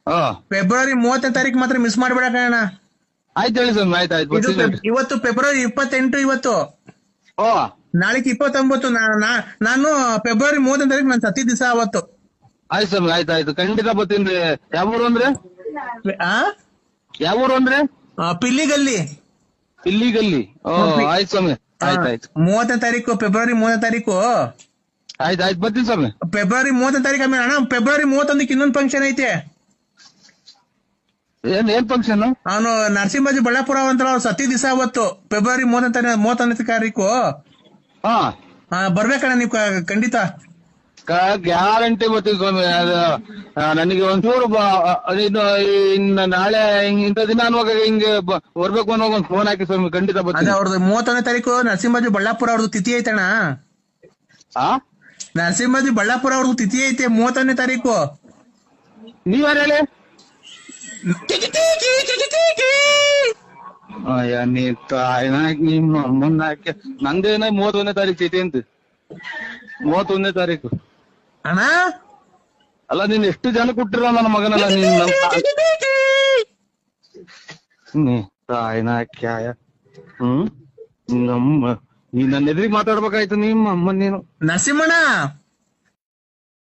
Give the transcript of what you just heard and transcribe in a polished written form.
ಹಾ ಫೆಬ್ರವರಿ 30ನೇ ತಾರೀಕು ಮಾತ್ರ ಮಿಸ್ ಮಾಡ್ಬೇಡ ಕಣ. ಆಯ್ತು ಹೇಳಿ ಸ್ವಾಮಿ, ಆಯ್ತು ಇದು ಇವತ್ತು ಫೆಬ್ರವರಿ 28 ಇವತ್ತು. ಓ ನಾಳೆಗೆ 29. ನಾನು ಫೆಬ್ರವರಿ 30ನೇ ತಾರೀಕು ನಾನು ಸತ್ತಿ ದಿವಸ ಅವತ್ತು. ಆಯ್ತು ಸ್ವಾಮಿ, ಆಯ್ತು ಖಂಡಿತ ಬರ್ತೀನಿ. ಯಾವ ಊರು ಅಂದ್ರೆ? ಯಾವ ಊರು ಅಂದ್ರೆ? ಪಿಲ್ಲಿಗಲ್ಲಿ. ಇಲ್ಲಿಗಲ್ಲಿ. ಓ ಆಯ್ತು ಸ್ವಾಮಿ, ಆಯ್ತು 30ನೇ ತಾರೀಕು, ಫೆಬ್ರವರಿ 30ನೇ ತಾರೀಕು. ಆಯ್ತು ಬರ್ತೀನಿ ಸ್ವಾಮಿ. ಫೆಬ್ರವರಿ 30ನೇ ತಾರೀಕು ಆಮೇಲೆ ಅಣ್ಣ ಫೆಬ್ರವರಿ 31ಕ್ಕೆ ಇನ್ನೊಂದು ಫಂಕ್ಷನ್ ಐತೆ. ಏನ್ ಫಂಕ್ಷನ್? ಅವನು ನರಸಿಂಹಜಿ ಬಳ್ಳಾಪುರ ಅಂತ ಅವ್ರು ಸತ್ತಿ ದಿವಸ ಅವತ್ತು ಫೆಬ್ರವರಿ 31ನೇ ತಾರೀಕು. ಹಾ ಬರ್ಬೇಕಣ್ಣ ನೀವು ಖಂಡಿತ. ಗ್ಯಾರಂಟಿ ಬರ್ತೀನಿ ಸ್ವಾಮಿ. ನನಗೆ ಒಂಚೂರು ಇನ್ನು ನಾಳೆ ಇಂಥ ದಿನ ಅನ್ನುವಾಗ ಹಿಂಗೆ ಬರ್ಬೇಕು ಅನ್ನೋ ಒಂದು ಫೋನ್ ಹಾಕಿ ಸ್ವಾಮಿ, ಖಂಡಿತ ಅದೇ ಬರ್ತೀನಿ. ಅವ್ರದ್ದು 31ನೇ ತಾರೀಕು ನರಸಿಂಹಜಿ ಬಳ್ಳಾಪುರ ಅವ್ರದ್ದು ತಿಥಿ ಐತಣ್ಣ. ಹಾ ನರಸಿಂಹಜಿ ಬಳ್ಳಾಪುರ ಅವ್ರದ್ದು ತಿಥಿ ಐತೆ 31ನೇ ತಾರೀಕು. ನೀವ್ಯಾರು ಹೇಳಿ? ನಿಮ್ಮ ಅಮ್ಮನ್ನ ಹಾಕಿ ನಂದೇನ 31ನೇ ತಾರೀಕು ಚೀಟಿ ಅಂತ. 31ನೇ ತಾರೀಕು ಅಣ್ಣ ಅಲ್ಲ, ನೀನ್ ಎಷ್ಟು ಜನ ಕೊಟ್ಟಿರೋ ನನ್ನ ಮಗನಲ್ಲ ನೀನ್ ತಾಯಿನ ಕ್ಯಾಯ. ನಮ್ಮ ನೀನ್ ನನ್ನ ಎದುರಿಗೆ ಮಾತಾಡ್ಬೇಕಾಯ್ತು ನಿಮ್ಮ ಅಮ್ಮನ್ ನೀನು. ನರಸಿಂಹಣ್ಣ